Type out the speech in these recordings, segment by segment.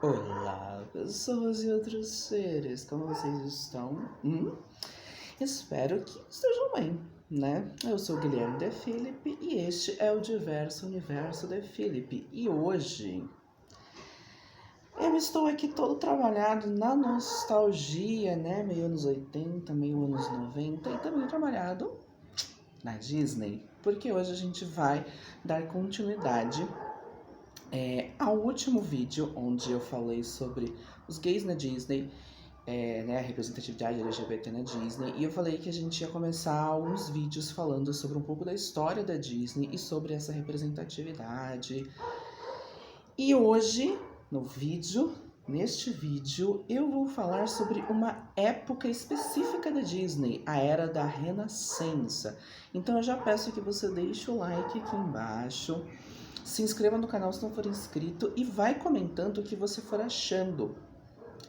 Olá, pessoas e outros seres, como vocês estão? Espero que estejam bem, né? Eu sou o Guilherme De Filipe e este é o Diverso Universo De Filipe. E hoje eu estou aqui todo trabalhado na nostalgia, né? Meio anos 80, meio anos 90 e também trabalhado na Disney, porque hoje a gente vai dar continuidade ao último vídeo onde eu falei sobre os gays na Disney, né, a representatividade LGBT na Disney, e eu falei que a gente ia começar alguns vídeos falando sobre um pouco da história da Disney e sobre essa representatividade. E hoje, neste vídeo, eu vou falar sobre uma época específica da Disney, a Era da Renascença. Então eu já peço que você deixe o like aqui embaixo, se inscreva no canal se não for inscrito e vai comentando o que você for achando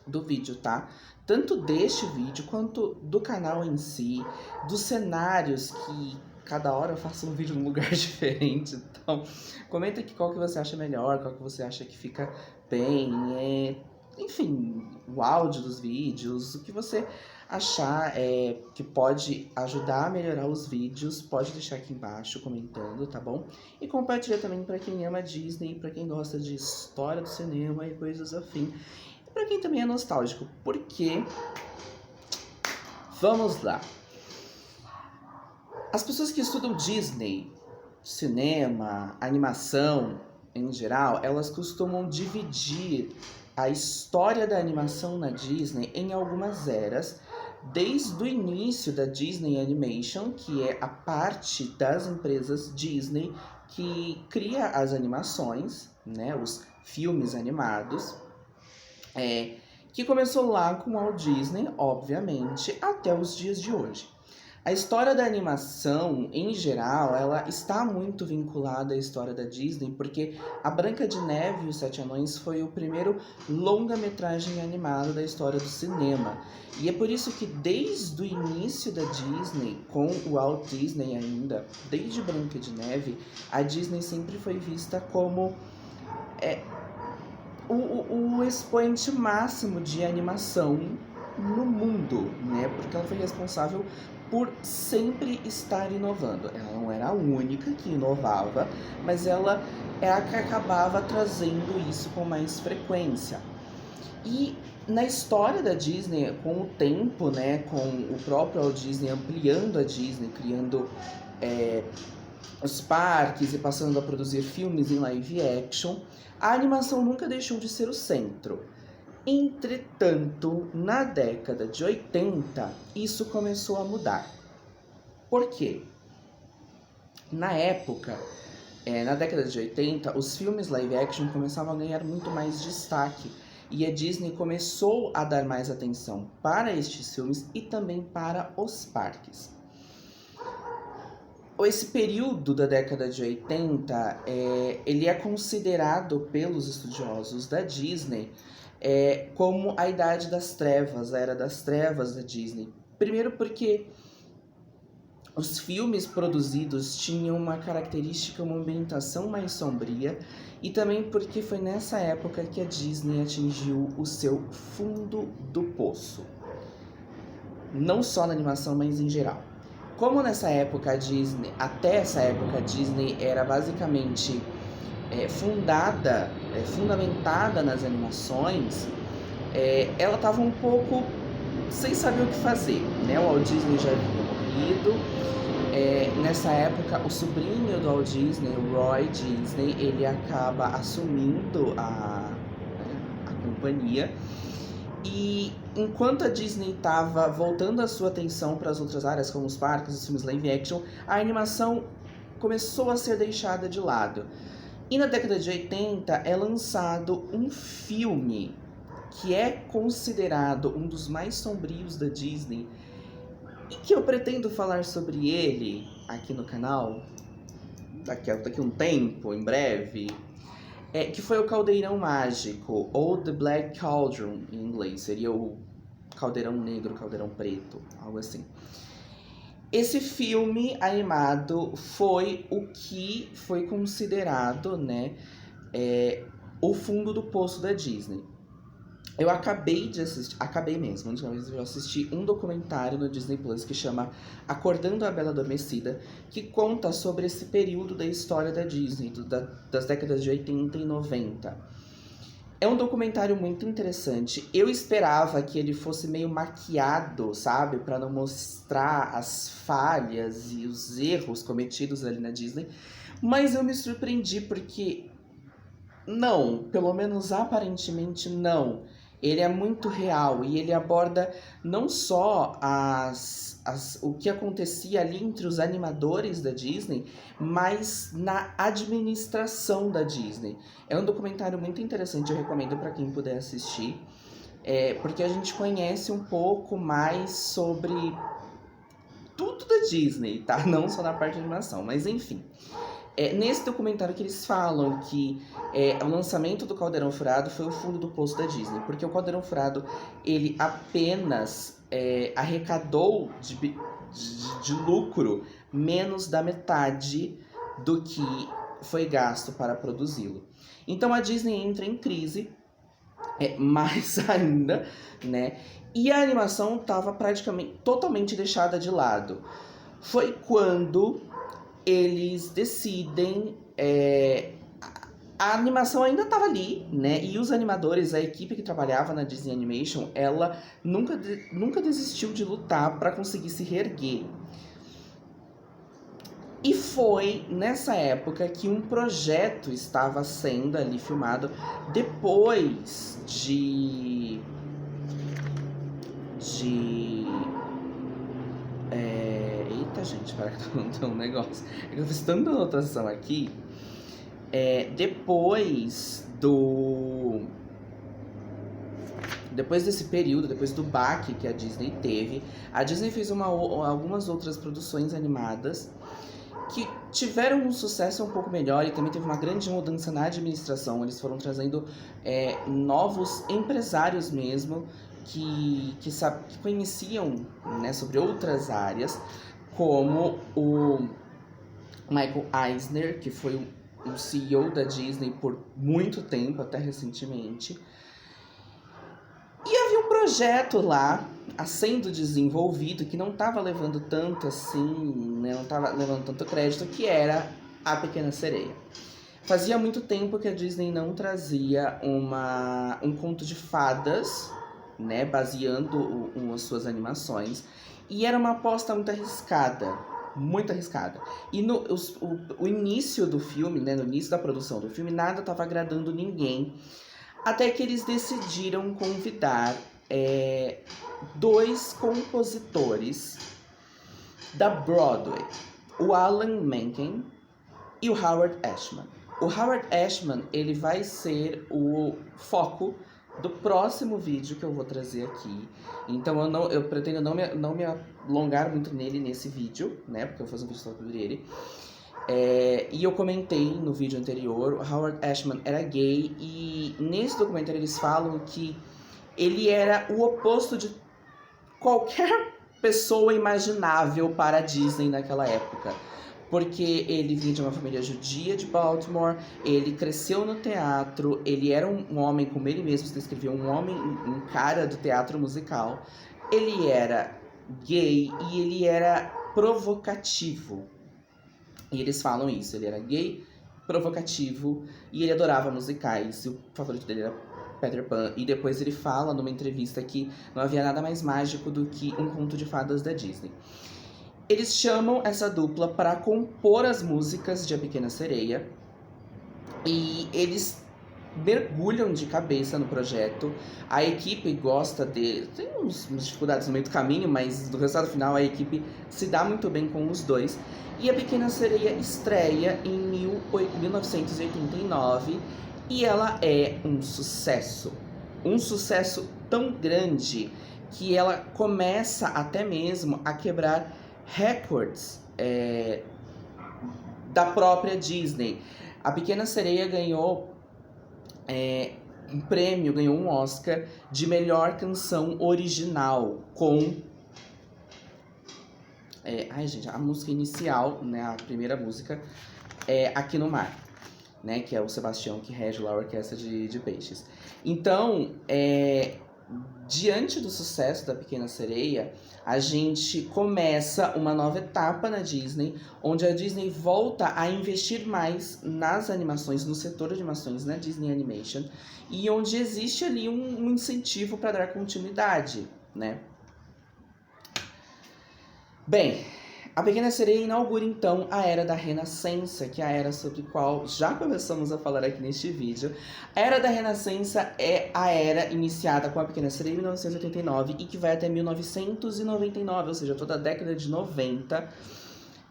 do vídeo, tá? Tanto deste vídeo quanto do canal em si, dos cenários que cada hora eu faço um vídeo num lugar diferente. Então, comenta aqui qual que você acha melhor, qual que você acha que fica bem, enfim, o áudio dos vídeos, o que você achar que pode ajudar a melhorar os vídeos, pode deixar aqui embaixo comentando, tá bom? E compartilha também para quem ama Disney, para quem gosta de história do cinema e coisas afim. E para quem também é nostálgico, porque vamos lá. As pessoas que estudam Disney, cinema, animação em geral, elas costumam dividir a história da animação na Disney em algumas eras, desde o início da Disney Animation, que é a parte das empresas Disney que cria as animações, né, os filmes animados, que começou lá com Walt Disney, obviamente, até os dias de hoje. A história da animação, em geral, ela está muito vinculada à história da Disney, porque A Branca de Neve e os Sete Anões foi o primeiro longa-metragem animado da história do cinema. E é por isso que desde o início da Disney, com o Walt Disney ainda, desde Branca de Neve, a Disney sempre foi vista como o expoente máximo de animação no mundo, né? Porque ela foi responsável por sempre estar inovando. Ela não era a única que inovava, mas ela é a que acabava trazendo isso com mais frequência. E na história da Disney, com o tempo, né, com o próprio Walt Disney ampliando a Disney, criando os parques e passando a produzir filmes em live action, a animação nunca deixou de ser o centro. Entretanto, na década de 80, isso começou a mudar. Por quê? Na época, na década de 80, os filmes live action começavam a ganhar muito mais destaque e a Disney começou a dar mais atenção para estes filmes e também para os parques. Esse período da década de 80, ele é considerado pelos estudiosos da Disney como a Idade das Trevas, a Era das Trevas da Disney. Primeiro porque os filmes produzidos tinham uma característica, uma ambientação mais sombria, e também porque foi nessa época que a Disney atingiu o seu fundo do poço. Não só na animação, mas em geral. Como nessa época a Disney, até essa época a Disney era basicamente fundamentada nas animações, ela estava um pouco sem saber o que fazer, né? O Walt Disney já havia morrido. Nessa época, o sobrinho do Walt Disney, o Roy Disney, ele acaba assumindo a companhia. E enquanto a Disney estava voltando a sua atenção para as outras áreas, como os parques, os filmes live action, a animação começou a ser deixada de lado. E na década de 80 é lançado um filme que é considerado um dos mais sombrios da Disney e que eu pretendo falar sobre ele aqui no canal daqui a um tempo, em breve, que foi o Caldeirão Mágico, ou The Black Cauldron em inglês, seria o Caldeirão Negro, Caldeirão Preto, algo assim. Esse filme animado foi o que foi considerado, né, o fundo do poço da Disney. Eu acabei de assistir, acabei mesmo, antes eu assisti um documentário no Disney Plus que chama Acordando a Bela Adormecida, que conta sobre esse período da história da Disney, das décadas de 80 e 90. É um documentário muito interessante. Eu esperava que ele fosse meio maquiado, sabe? Para não mostrar as falhas e os erros cometidos ali na Disney. Mas eu me surpreendi porque não, pelo menos aparentemente não. Ele é muito real e ele aborda não só o que acontecia ali entre os animadores da Disney, mas na administração da Disney. É um documentário muito interessante, eu recomendo para quem puder assistir, porque a gente conhece um pouco mais sobre tudo da Disney, tá? Não só na parte de animação, mas enfim. Nesse documentário que eles falam que o lançamento do Caldeirão Furado foi o fundo do poço da Disney, porque o Caldeirão Furado ele apenas arrecadou de lucro menos da metade do que foi gasto para produzi-lo. Então a Disney entra em crise, mais ainda, né? E a animação estava praticamente totalmente deixada de lado. Foi quando eles decidem. A animação ainda estava ali, né? E os animadores, a equipe que trabalhava na Disney Animation, ela nunca desistiu de lutar para conseguir se reerguer. E foi nessa época que um projeto estava sendo ali filmado depois de eita, gente, para que eu tenho um negócio. É que eu fiz tanta anotação aqui. Depois desse período, depois do baque que a Disney teve, a Disney fez algumas outras produções animadas que tiveram um sucesso um pouco melhor e também teve uma grande mudança na administração. Eles foram trazendo novos empresários mesmo que conheciam, né, sobre outras áreas, como o Michael Eisner, que foi o CEO da Disney por muito tempo, até recentemente. E havia um projeto lá sendo desenvolvido que não estava levando tanto assim, né, não estava levando tanto crédito, que era A Pequena Sereia. Fazia muito tempo que a Disney não trazia um conto de fadas, né, baseando as suas animações, e era uma aposta muito arriscada. Muito arriscada. E o início do filme, né, no início da produção do filme, nada estava agradando ninguém. Até que eles decidiram convidar dois compositores da Broadway, o Alan Menken e o Howard Ashman. O Howard Ashman, ele vai ser o foco do próximo vídeo que eu vou trazer aqui. Então eu pretendo não me alongar muito nesse vídeo, né? Porque eu vou fazer um vídeo sobre ele. E eu comentei no vídeo anterior, o Howard Ashman era gay e nesse documentário eles falam que ele era o oposto de qualquer pessoa imaginável para a Disney naquela época. Porque ele vinha de uma família judia de Baltimore, ele cresceu no teatro, ele era um homem, como ele mesmo se descreveu, um cara do teatro musical. Ele era gay e ele era provocativo. E eles falam isso, ele era gay, provocativo e ele adorava musicais. E o favorito dele era Peter Pan. E depois ele fala numa entrevista que não havia nada mais mágico do que um conto de fadas da Disney. Eles chamam essa dupla para compor as músicas de A Pequena Sereia e eles mergulham de cabeça no projeto. A equipe gosta de... tem umas dificuldades no meio do caminho, mas no resultado final a equipe se dá muito bem com os dois. E A Pequena Sereia estreia em 1989 e ela é um sucesso. Um sucesso tão grande que ela começa até mesmo a quebrar recordes da própria Disney. A Pequena Sereia ganhou um prêmio, ganhou um Oscar de melhor canção original com... a música inicial, né, a primeira música, Aqui no Mar. né? Que é o Sebastião que rege lá a Orquestra de Peixes. Então, diante do sucesso da Pequena Sereia, a gente começa uma nova etapa na Disney, onde a Disney volta a investir mais nas animações, no setor de animações, na Disney Animation, e onde existe ali um incentivo para dar continuidade, né? Bem, a Pequena Sereia inaugura então a Era da Renascença, que é a era sobre a qual já começamos a falar aqui neste vídeo. A Era da Renascença é a era iniciada com a Pequena Sereia em 1989 e que vai até 1999, ou seja, toda a década de 90.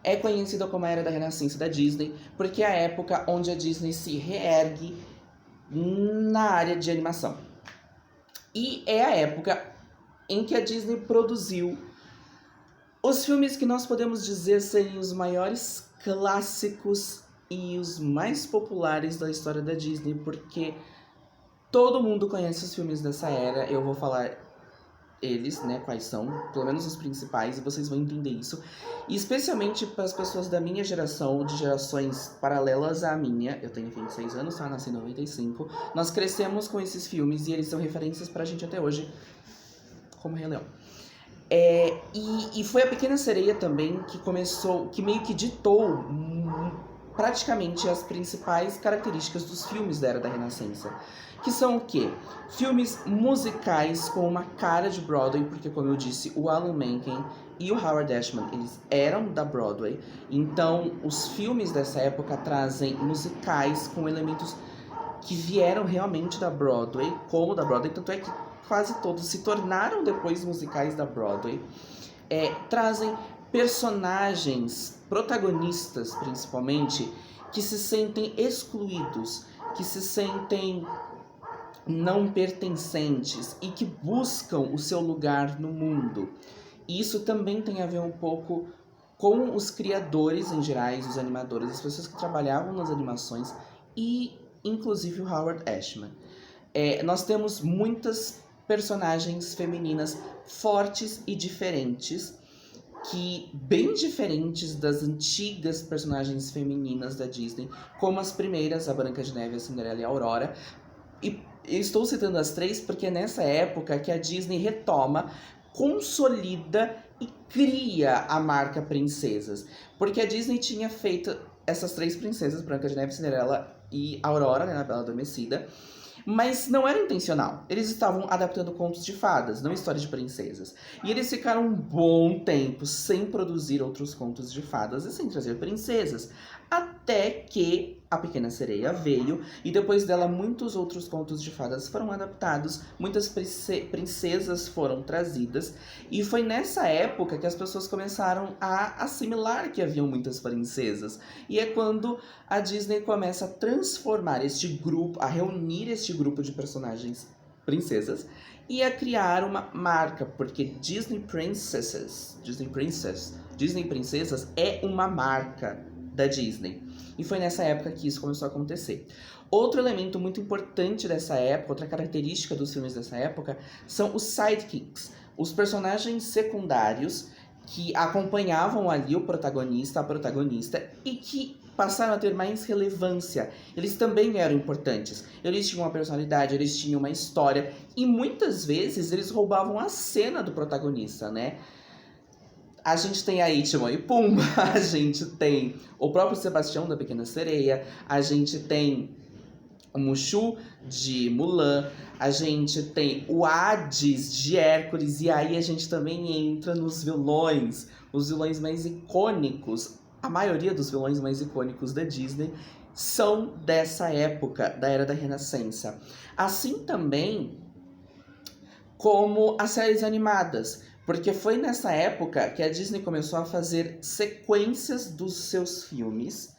É conhecida como a Era da Renascença da Disney, porque é a época onde a Disney se reergue na área de animação. E é a época em que a Disney produziu os filmes que nós podemos dizer serem os maiores clássicos e os mais populares da história da Disney, porque todo mundo conhece os filmes dessa era. Eu vou falar eles, né, quais são, pelo menos os principais, e vocês vão entender isso. E especialmente para as pessoas da minha geração, de gerações paralelas à minha, eu tenho 26 anos, tá? Nasci em 95, nós crescemos com esses filmes e eles são referências pra gente até hoje, como Rei Leão. E foi a Pequena Sereia também que começou, que meio que ditou praticamente as principais características dos filmes da Era da Renascença. Que são o quê? Filmes musicais com uma cara de Broadway, porque como eu disse, o Alan Menken e o Howard Ashman, eles eram da Broadway. Então, os filmes dessa época trazem musicais com elementos que vieram realmente da Broadway, como da Broadway, tanto é que quase todos se tornaram depois musicais da Broadway. Trazem personagens, protagonistas principalmente, que se sentem excluídos, que se sentem não pertencentes e que buscam o seu lugar no mundo. E isso também tem a ver um pouco com os criadores em gerais, os animadores, as pessoas que trabalhavam nas animações e inclusive o Howard Ashman. Nós temos muitas personagens femininas fortes e diferentes, que bem diferentes das antigas personagens femininas da Disney, como as primeiras, a Branca de Neve, a Cinderela e a Aurora. E eu estou citando as três porque é nessa época que a Disney retoma, consolida e cria a marca Princesas. Porque a Disney tinha feito essas três princesas, Branca de Neve, Cinderela e Aurora, né, a Bela Adormecida, mas não era intencional. Eles estavam adaptando contos de fadas, não histórias de princesas. E eles ficaram um bom tempo sem produzir outros contos de fadas e sem trazer princesas. Até que a Pequena Sereia veio e depois dela muitos outros contos de fadas foram adaptados, muitas princesas foram trazidas. E foi nessa época que as pessoas começaram a assimilar que haviam muitas princesas. E é quando a Disney começa a transformar este grupo, a reunir este grupo de personagens princesas e a criar uma marca, porque Disney Princess é uma marca da Disney. E foi nessa época que isso começou a acontecer. Outro elemento muito importante dessa época, outra característica dos filmes dessa época, são os sidekicks, os personagens secundários que acompanhavam ali o protagonista, a protagonista, e que passaram a ter mais relevância. Eles também eram importantes. Eles tinham uma personalidade, eles tinham uma história, e muitas vezes eles roubavam a cena do protagonista, né? A gente tem aí Timão e Pumba, a gente tem o próprio Sebastião da Pequena Sereia, a gente tem o Mushu de Mulan, a gente tem o Hades de Hércules, e aí a gente também entra nos vilões, os vilões mais icônicos. A maioria dos vilões mais icônicos da Disney são dessa época, da Era da Renascença. Assim também como as séries animadas. Porque foi nessa época que a Disney começou a fazer sequências dos seus filmes.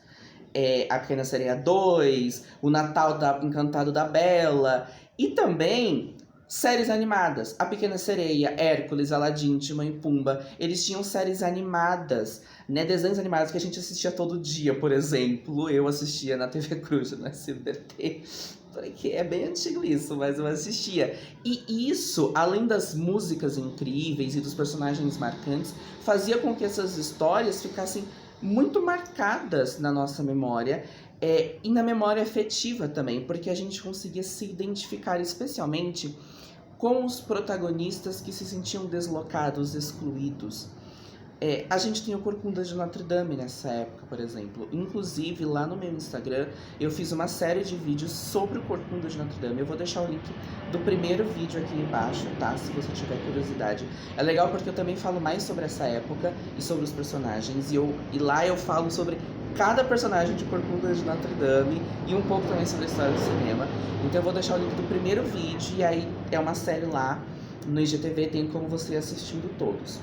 A Pequena Sereia 2, o Natal Encantado da Bela. E também séries animadas. A Pequena Sereia, Hércules, Aladdin, Timão e Pumba. Eles tinham séries animadas, né? Desenhos animados que a gente assistia todo dia, por exemplo. Eu assistia na TV Cruz, no SBT. Porque é bem antigo isso, mas eu assistia. E isso, além das músicas incríveis e dos personagens marcantes, fazia com que essas histórias ficassem muito marcadas na nossa memória E na memória afetiva também, porque a gente conseguia se identificar especialmente com os protagonistas que se sentiam deslocados, excluídos. A gente tem o Corcunda de Notre Dame nessa época, por exemplo. Inclusive, lá no meu Instagram, eu fiz uma série de vídeos sobre o Corcunda de Notre Dame. Eu vou deixar o link do primeiro vídeo aqui embaixo, tá? Se você tiver curiosidade. É legal porque eu também falo mais sobre essa época e sobre os personagens. E lá eu falo sobre cada personagem de Corcunda de Notre Dame e um pouco também sobre a história do cinema. Então eu vou deixar o link do primeiro vídeo e aí é uma série lá no IGTV, tem como você ir assistindo todos.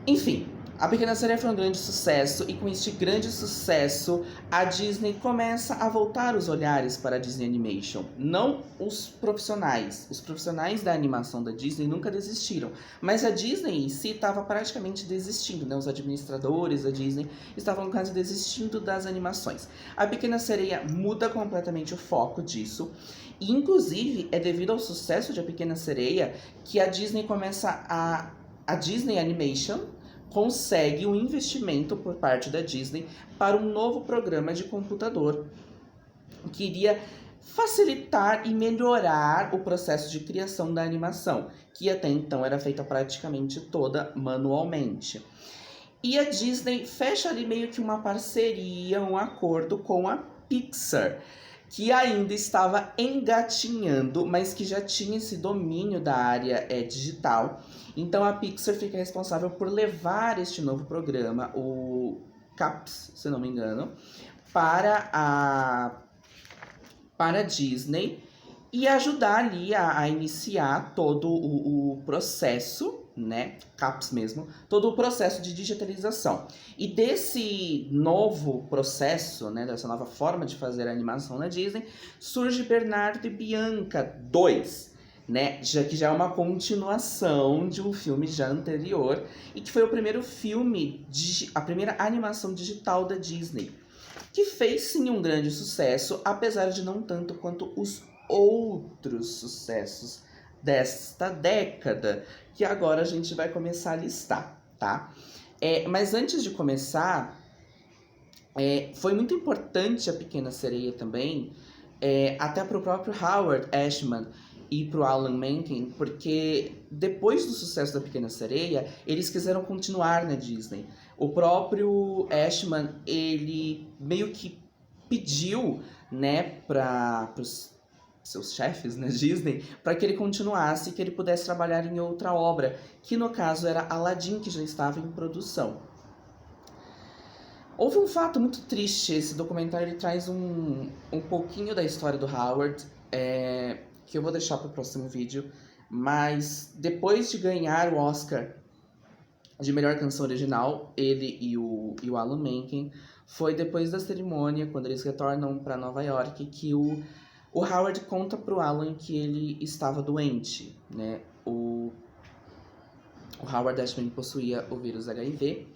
Enfim, A Pequena Sereia foi um grande sucesso e com este grande sucesso a Disney começa a voltar os olhares para a Disney Animation. Não os profissionais da animação da Disney nunca desistiram, mas a Disney em si estava praticamente desistindo, né? Os administradores da Disney estavam quase desistindo das animações. A Pequena Sereia muda completamente o foco disso. E, inclusive, é devido ao sucesso de A Pequena Sereia que a Disney começa a Disney Animation consegue um investimento por parte da Disney para um novo programa de computador que iria facilitar e melhorar o processo de criação da animação, que até então era feita praticamente toda manualmente. E a Disney fecha ali meio que uma parceria, um acordo com a Pixar, que ainda estava engatinhando, mas que já tinha esse domínio da área digital. Então a Pixar fica responsável por levar este novo programa, o CAPS, se não me engano, para a Disney e ajudar ali a iniciar todo o processo, né, CAPS mesmo, todo o processo de digitalização. E desse novo processo, né, dessa nova forma de fazer a animação na Disney, surge Bernardo e Bianca 2, né, que já é uma continuação de um filme já anterior e que foi o primeiro filme, a primeira animação digital da Disney, que fez sim um grande sucesso, apesar de não tanto quanto os outros sucessos desta década, que agora a gente vai começar a listar, tá? Mas antes de começar, foi muito importante A Pequena Sereia também, até para o próprio Howard Ashman e para o Alan Menken, porque depois do sucesso da Pequena Sereia, eles quiseram continuar na Disney. O próprio Ashman, ele meio que pediu, né, para os seus chefes na Disney, para que ele continuasse e que ele pudesse trabalhar em outra obra, que no caso era Aladdin, que já estava em produção. Houve um fato muito triste, esse documentário ele traz um pouquinho da história do Howard, que eu vou deixar para o próximo vídeo, mas depois de ganhar o Oscar de melhor canção original, ele e o Alan Menken, foi depois da cerimônia, quando eles retornam para Nova York, que o Howard conta pro Alan que ele estava doente, né? O Howard Ashman possuía o vírus HIV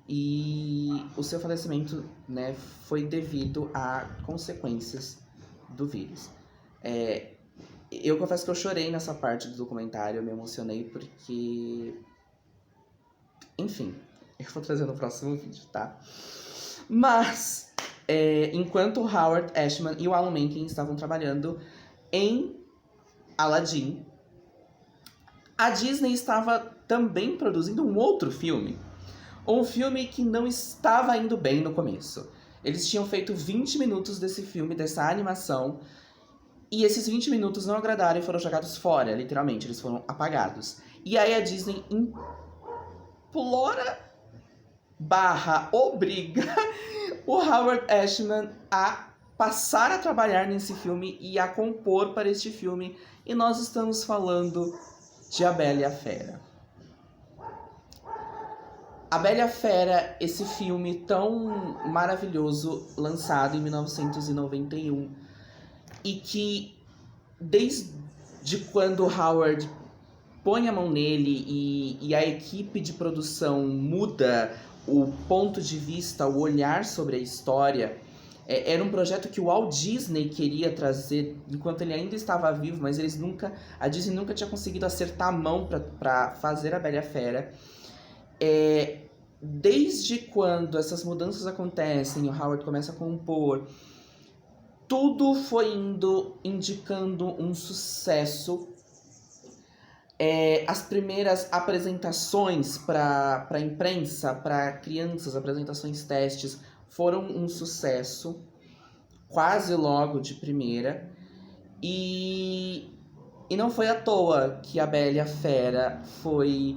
e o seu falecimento, né, foi devido a consequências do vírus. Eu confesso que eu chorei nessa parte do documentário, eu me emocionei porque... Enfim, eu vou trazer no próximo vídeo, tá? Mas... enquanto o Howard Ashman e o Alan Menken estavam trabalhando em Aladdin, a Disney estava também produzindo um outro filme. Um filme que não estava indo bem no começo. Eles tinham feito 20 minutos desse filme, dessa animação, e esses 20 minutos não agradaram e foram jogados fora, literalmente, eles foram apagados. E aí a Disney implora / obriga o Howard Ashman a passar a trabalhar nesse filme e a compor para este filme. E nós estamos falando de A Bela e a Fera. A Bela e a Fera, esse filme tão maravilhoso, lançado em 1991. E que, desde quando Howard põe a mão nele e a equipe de produção muda o ponto de vista, o olhar sobre a história, era um projeto que o Walt Disney queria trazer enquanto ele ainda estava vivo, mas a Disney nunca tinha conseguido acertar a mão para fazer A Bela e a Fera. desde quando essas mudanças acontecem, o Howard começa a compor, tudo foi indo indicando um sucesso. As primeiras apresentações para a imprensa, para crianças, apresentações testes, foram um sucesso, quase logo de primeira. E não foi à toa que A Bela e a Fera foi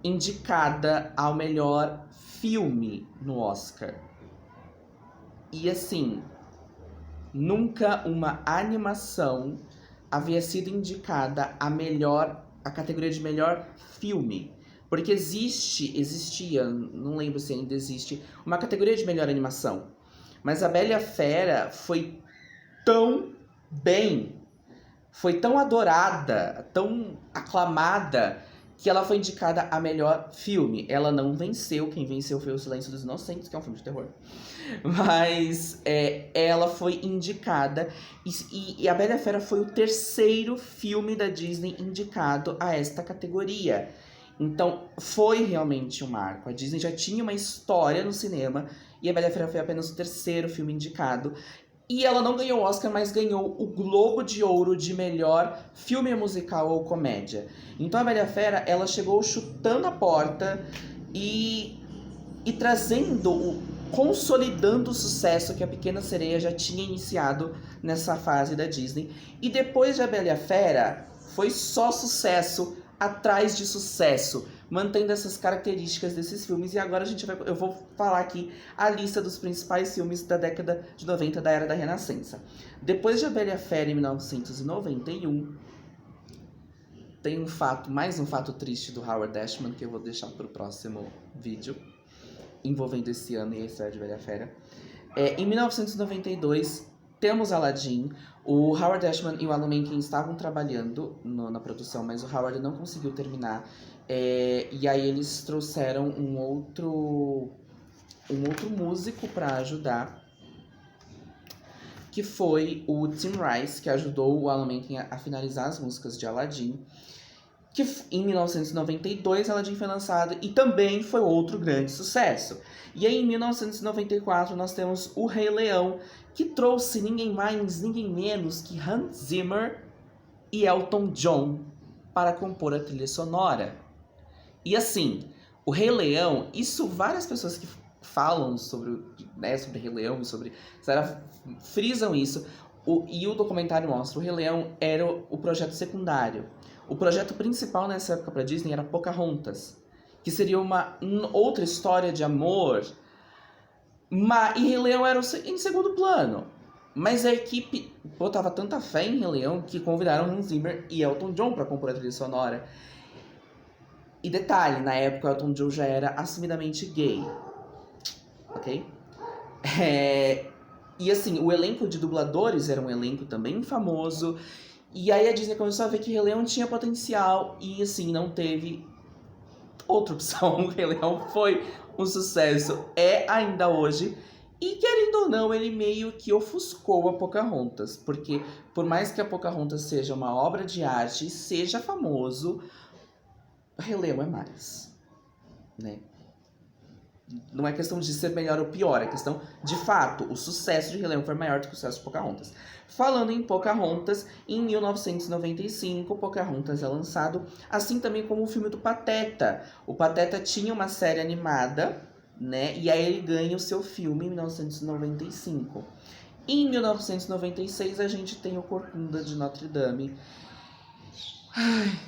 indicada ao melhor filme no Oscar. E assim, nunca uma animação havia sido indicada a categoria de melhor filme. Porque existia, não lembro se ainda existe, uma categoria de melhor animação. Mas A Bela e a Fera foi tão bem, foi tão adorada, tão aclamada, que ela foi indicada a melhor filme. Ela não venceu, quem venceu foi O Silêncio dos Inocentes, que é um filme de terror. Mas ela foi indicada, e A Bela e a Fera foi o terceiro filme da Disney indicado a esta categoria. Então foi realmente um marco. A Disney já tinha uma história no cinema, e A Bela e a Fera foi apenas o terceiro filme indicado. E ela não ganhou o Oscar, mas ganhou o Globo de Ouro de melhor filme musical ou comédia. Então A Bela e a Fera, ela chegou chutando a porta e trazendo, consolidando o sucesso que A Pequena Sereia já tinha iniciado nessa fase da Disney. E depois de A Bela e a Fera, foi só sucesso atrás de sucesso, mantendo essas características desses filmes. E agora eu vou falar aqui a lista dos principais filmes da década de 90, da Era da Renascença. Depois de A Bela e a Fera, em 1991, tem mais um fato triste do Howard Ashman, que eu vou deixar para o próximo vídeo, envolvendo esse ano e a história de Bela e a Fera. Em 1992, temos Aladdin. O Howard Ashman e o Alan Menken estavam trabalhando na produção, mas o Howard não conseguiu terminar. E aí eles trouxeram um outro músico para ajudar, que foi o Tim Rice, que ajudou o Alan Menken a finalizar as músicas de Aladdin. Que em 1992 Aladdin foi lançado e também foi outro grande sucesso. E aí em 1994 nós temos O Rei Leão, que trouxe ninguém mais, ninguém menos que Hans Zimmer e Elton John para compor a trilha sonora. E assim, O Rei Leão, isso várias pessoas que falam sobre Rei Leão e sobre... frisam isso. E o documentário mostra, O Rei Leão era o projeto secundário. O projeto principal nessa época para Disney era Pocahontas, que seria uma outra história de amor. E Rei Leão era em segundo plano. Mas a equipe botava tanta fé em Rei Leão que convidaram Hans Zimmer e Elton John para compor a trilha sonora. E detalhe, na época Elton John já era assumidamente gay. Ok? E assim, o elenco de dubladores era um elenco também famoso. E aí a Disney começou a ver que Rei Leão tinha potencial e assim, não teve outra opção. O Rei Leão foi um sucesso, ainda hoje. E querendo ou não, ele meio que ofuscou a Pocahontas. Porque por mais que a Pocahontas seja uma obra de arte e seja famoso, o Rei Leão é mais, né? Não é questão de ser melhor ou pior, é questão de fato, o sucesso de Rei Leão foi maior do que o sucesso de Pocahontas. Falando em Pocahontas, em 1995, Pocahontas é lançado, assim também como o filme do Pateta. O Pateta tinha uma série animada, né? E aí ele ganha o seu filme em 1995. Em 1996, a gente tem o Corcunda de Notre Dame. Ai,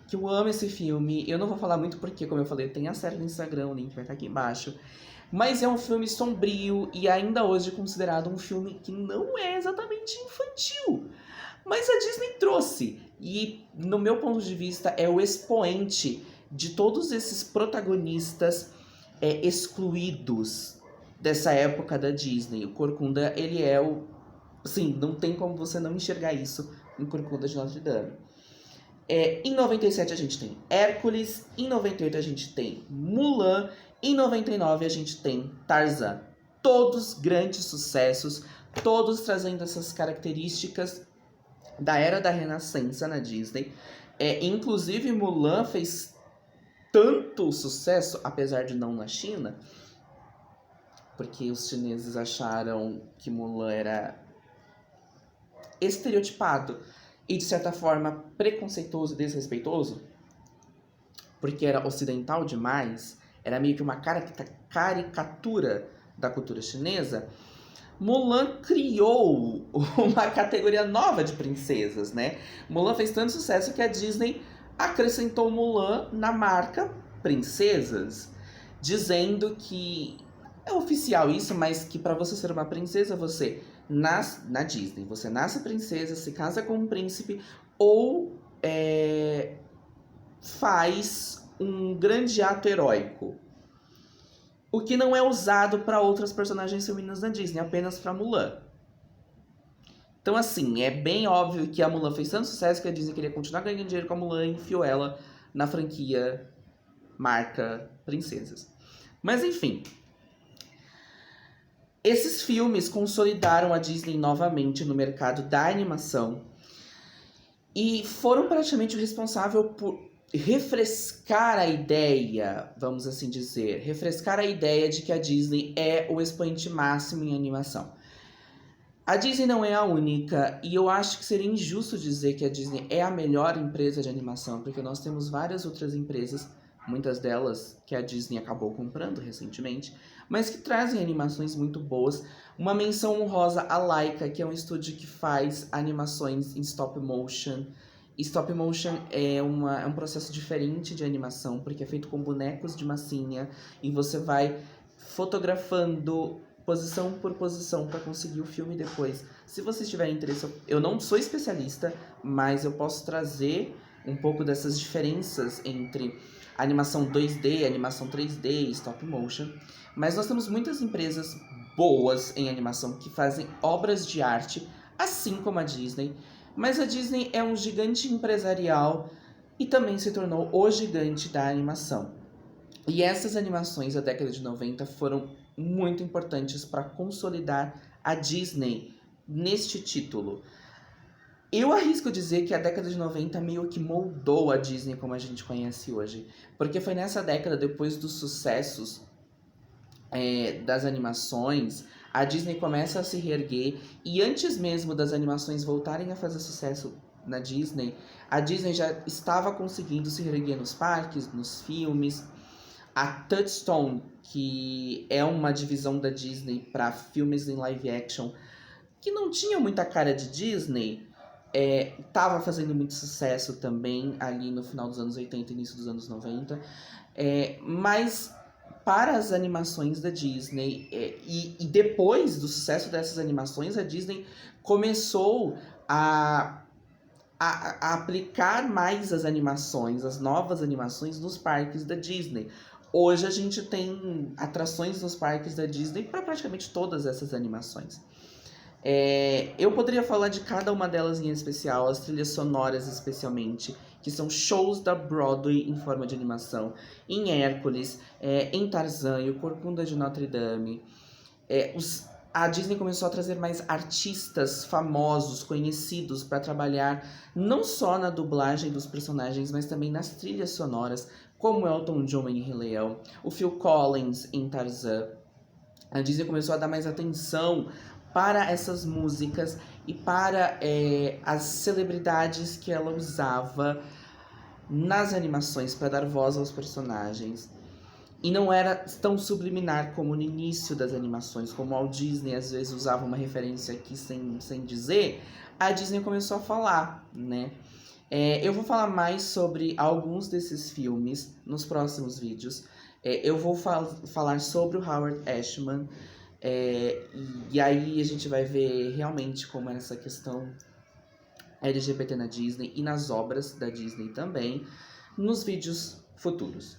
que eu amo esse filme. Eu não vou falar muito porque, como eu falei, tem a série no Instagram, o link vai estar aqui embaixo. Mas é um filme sombrio e ainda hoje considerado um filme que não é exatamente infantil. Mas a Disney trouxe. E, no meu ponto de vista, é o expoente de todos esses protagonistas excluídos dessa época da Disney. O Corcunda, ele é o... Assim, não tem como você não enxergar isso em Corcunda de Notre Dame. Em 97 a gente tem Hércules, em 98 a gente tem Mulan, em 99 a gente tem Tarzan. Todos grandes sucessos, todos trazendo essas características da Era da Renascença na Disney. Inclusive Mulan fez tanto sucesso, apesar de não na China, porque os chineses acharam que Mulan era estereotipado e, de certa forma, preconceituoso e desrespeitoso, porque era ocidental demais, era meio que uma caricatura da cultura chinesa. Mulan criou uma categoria nova de princesas, né? Mulan fez tanto sucesso que a Disney acrescentou Mulan na marca Princesas, dizendo que é oficial isso, mas que para você ser uma princesa, você nasce na Disney, você nasce princesa, se casa com um príncipe ou faz um grande ato heróico. O que não é usado para outras personagens femininas da Disney, apenas para Mulan. Então, assim, é bem óbvio que a Mulan fez tanto sucesso que a Disney queria continuar ganhando dinheiro com a Mulan e enfiou ela na franquia marca Princesas. Mas, enfim. Esses filmes consolidaram a Disney novamente no mercado da animação e foram praticamente o responsável por refrescar a ideia, vamos assim dizer, refrescar a ideia de que a Disney é o expoente máximo em animação. A Disney não é a única, e eu acho que seria injusto dizer que a Disney é a melhor empresa de animação, porque nós temos várias outras empresas, muitas delas que a Disney acabou comprando recentemente, mas que trazem animações muito boas. Uma menção honrosa a Laika, que é um estúdio que faz animações em stop motion. Stop motion é um processo diferente de animação, porque é feito com bonecos de massinha e você vai fotografando posição por posição para conseguir o filme depois. Se vocês tiverem interesse, eu não sou especialista, mas eu posso trazer um pouco dessas diferenças entre animação 2D, animação 3D e stop motion. Mas nós temos muitas empresas boas em animação que fazem obras de arte, assim como a Disney. Mas a Disney é um gigante empresarial e também se tornou o gigante da animação. E essas animações da década de 90 foram muito importantes para consolidar a Disney neste título. Eu arrisco dizer que a década de 90 meio que moldou a Disney como a gente conhece hoje. Porque foi nessa década, depois dos sucessos das animações, a Disney começa a se reerguer. E antes mesmo das animações voltarem a fazer sucesso na Disney, a Disney já estava conseguindo se reerguer nos parques, nos filmes. A Touchstone, que é uma divisão da Disney para filmes em live action, que não tinha muita cara de Disney, estava fazendo muito sucesso também ali no final dos anos 80 e início dos anos 90. Mas para as animações da Disney, e depois do sucesso dessas animações, a Disney começou a aplicar mais as animações, as novas animações nos parques da Disney. Hoje a gente tem atrações nos parques da Disney para praticamente todas essas animações. Eu poderia falar de cada uma delas em especial, as trilhas sonoras especialmente, que são shows da Broadway em forma de animação, em Hércules, em Tarzan e o Corcunda de Notre Dame. A Disney começou a trazer mais artistas famosos, conhecidos, para trabalhar não só na dublagem dos personagens, mas também nas trilhas sonoras, como Elton John em Rei Leão, o Phil Collins em Tarzan. A Disney começou a dar mais atenção para essas músicas e para as celebridades que ela usava nas animações para dar voz aos personagens. E não era tão subliminar como no início das animações, como o Walt Disney às vezes usava uma referência aqui sem dizer. A Disney começou a falar, né? Eu vou falar mais sobre alguns desses filmes nos próximos vídeos. Eu vou falar sobre o Howard Ashman. E aí a gente vai ver realmente como é essa questão LGBT na Disney e nas obras da Disney também, nos vídeos futuros.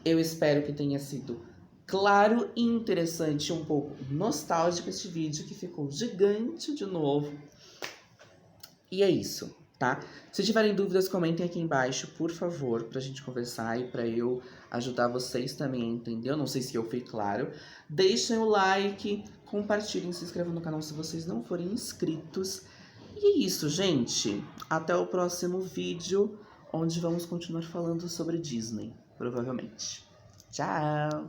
Eu espero que tenha sido claro e interessante, um pouco nostálgico este vídeo, que ficou gigante de novo. E é isso, tá? Se tiverem dúvidas, comentem aqui embaixo, por favor, pra gente conversar e pra eu ajudar vocês também a entender. Eu não sei se eu fui claro. Deixem o like, compartilhem, se inscrevam no canal se vocês não forem inscritos. E é isso, gente. Até o próximo vídeo. onde vamos continuar falando sobre Disney, provavelmente. Tchau!